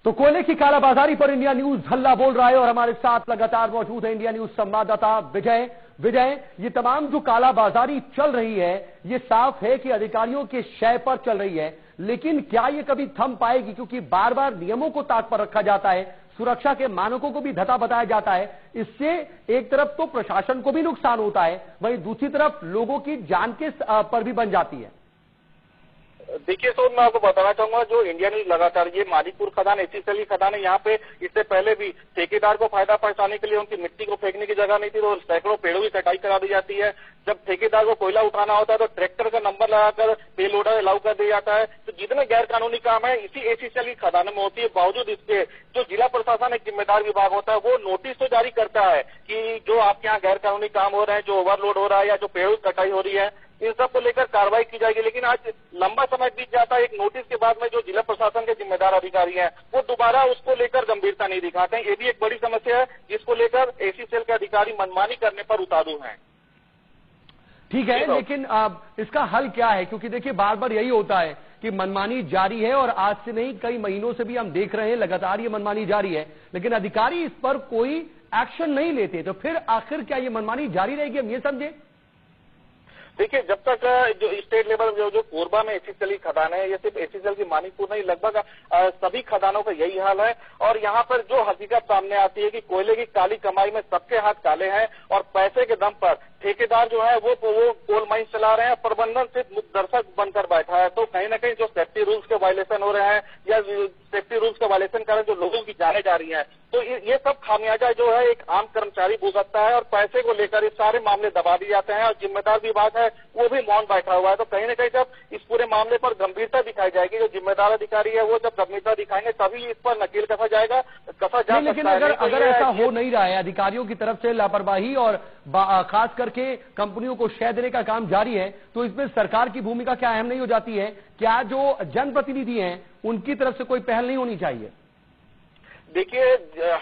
तो कोयले की कालाबाजारी पर इंडिया न्यूज हल्ला बोल रहा है और हमारे साथ लगातार मौजूद है इंडिया न्यूज संवाददाता विजय। विजय, ये तमाम जो कालाबाजारी चल रही है ये साफ है कि अधिकारियों के शय पर चल रही है, लेकिन क्या ये कभी थम पाएगी? क्योंकि बार बार नियमों को ताक पर रखा जाता है, सुरक्षा के मानकों को भी धता बताया जाता है। इससे एक तरफ तो प्रशासन को भी नुकसान होता है, वहीं दूसरी तरफ लोगों की जान के पर भी बन जाती है। देखिए सोन, मैं आपको बताना चाहूंगा, जो इंडिया न्यूज लगातार ये मालिकपुर खदान ऐसी चली खदान है, यहाँ पे इससे पहले भी ठेकेदार को फायदा पहुंचाने के लिए उनकी मिट्टी को फेंकने की जगह नहीं थी, तो सैकड़ों पेड़ों की कटाई करा दी जाती है। जब ठेकेदार को कोयला उठाना होता है तो ट्रैक्टर का नंबर लगाकर पे लोडर अलाउ कर दिया जाता है। तो जितने गैर कानूनी काम है इसी ऐसी चली खदानों में होती है। बावजूद इसके जो जिला प्रशासन एक जिम्मेदार विभाग होता है वो नोटिस तो जारी करता है कि जो आपके यहाँ गैर कानूनी काम हो रहे हैं, जो ओवरलोड हो रहा है या जो पेड़ों की कटाई हो रही है, इन सब को लेकर कार्रवाई की जाएगी। लेकिन आज लंबा समय बीत जाता है, एक नोटिस के बाद में जो जिला प्रशासन के जिम्मेदार अधिकारी हैं वो दोबारा उसको लेकर गंभीरता नहीं दिखाते हैं। ये भी एक बड़ी समस्या है जिसको लेकर एसी सेल के अधिकारी मनमानी करने पर उतारू हैं। ठीक है, लेकिन इसका हल क्या है? क्योंकि देखिए बार बार यही होता है कि मनमानी जारी है और आज से नहीं कई महीनों से भी हम देख रहे हैं लगातार ये मनमानी जारी है, लेकिन अधिकारी इस पर कोई एक्शन नहीं लेते। तो फिर आखिर क्या ये मनमानी जारी रहेगी, हम ये समझे? देखिए, जब तक जो स्टेट लेवल जो कोरबा में एसी सेल की खदान है, ये सिर्फ एसी सेल की मानिकपुर नहीं, लगभग सभी खदानों का यही हाल है। और यहाँ पर जो हकीकत सामने आती है कि कोयले की काली कमाई में सबके हाथ काले हैं और पैसे के दम पर ठेकेदार जो है वो कोल माइन चला रहे हैं, प्रबंधन सिर्फ मुक्त दर्शक बनकर बैठा है। तो कहीं ना कहीं जो सेफ्टी रूल्स के वायलेशन हो रहे हैं या सेफ्टी रूल्स का वायलेशन कर जो लोगों की जाने जा रही है, तो ये सब खामियाजा जो है एक आम कर्मचारी भुगतता है और पैसे को लेकर ये सारे मामले दबा दिए जाते हैं और जिम्मेदार विभाग है वो भी मौन बैठा हुआ है। तो कहीं ना कहीं जब इस पूरे मामले पर गंभीरता दिखाई जाएगी, जो जिम्मेदार अधिकारी है वो जब गंभीरता दिखाएंगे तभी इस पर नकेल कसा जाएगा, कसा जा सकता है। लेकिन अगर ऐसा हो नहीं रहा है, अधिकारियों की तरफ से लापरवाही और खास करके कंपनियों को शय देने का काम जारी है, तो इसमें सरकार की भूमिका क्या अहम नहीं हो जाती है? क्या जो जनप्रतिनिधि हैं उनकी तरफ से कोई पहल नहीं होनी चाहिए? देखिए,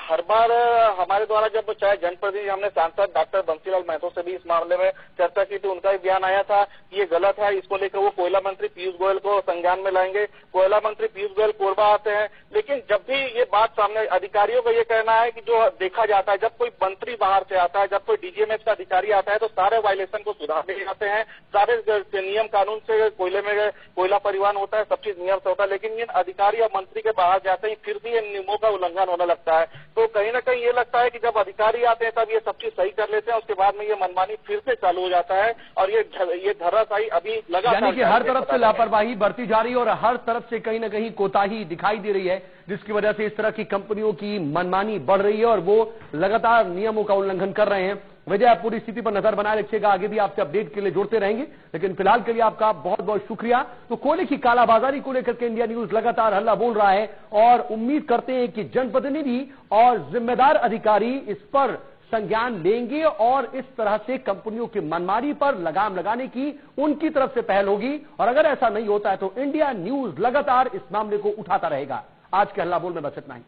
हर बार हमारे द्वारा जब चाहे जनप्रतिनिधि, हमने सांसद डॉक्टर बंसीलाल महतो से भी इस मामले में चर्चा की थी, उनका भी बयान आया था कि ये गलत है। इसको लेकर वो कोयला मंत्री पीयूष गोयल को संज्ञान में लाएंगे। कोयला मंत्री पीयूष गोयल कोरबा आते हैं, लेकिन जब भी ये बात सामने, अधिकारियों का ये कहना है कि जो देखा जाता है जब कोई मंत्री बाहर से आता है, जब कोई डीजीएमएस का अधिकारी आता है तो सारे वायलेशन को सुधार दिए जाते हैं, सारे नियम कानून से कोयले में कोयला परिवहन होता है, सब चीज नियम से होता है। लेकिन इन अधिकारी और मंत्री के बाहर जाते ही फिर भी इन नियमों का उल्लंघन होने लगता है। तो कहीं ना कहीं ये लगता है कि जब अधिकारी आते हैं तब ये सब चीज सही कर लेते हैं, उसके बाद में ये मनमानी फिर से चालू हो जाता है और ये धराशायी अभी लगातार, यानी कि हर तरफ से लापरवाही बढ़ती जा रही है और हर तरफ से कहीं ना कहीं कोताही दिखाई दे रही है, जिसकी वजह से इस तरह की कंपनियों की मनमानी बढ़ रही है और वो लगातार नियमों का उल्लंघन कर रहे हैं। विजय, आप पूरी स्थिति पर नजर बनाए रखिएगा, आगे भी आपसे अपडेट के लिए जुड़ते रहेंगे, लेकिन फिलहाल के लिए आपका बहुत बहुत शुक्रिया। तो कोयले की कालाबाजारी को लेकर के इंडिया न्यूज लगातार हल्ला बोल रहा है और उम्मीद करते हैं कि जनप्रतिनिधि और जिम्मेदार अधिकारी इस पर संज्ञान लेंगे और इस तरह से कंपनियों की मनमानी पर लगाम लगाने की उनकी तरफ से पहल होगी। और अगर ऐसा नहीं होता है तो इंडिया न्यूज लगातार इस मामले को उठाता रहेगा। आज के हल्ला बोल में बस इतना ही।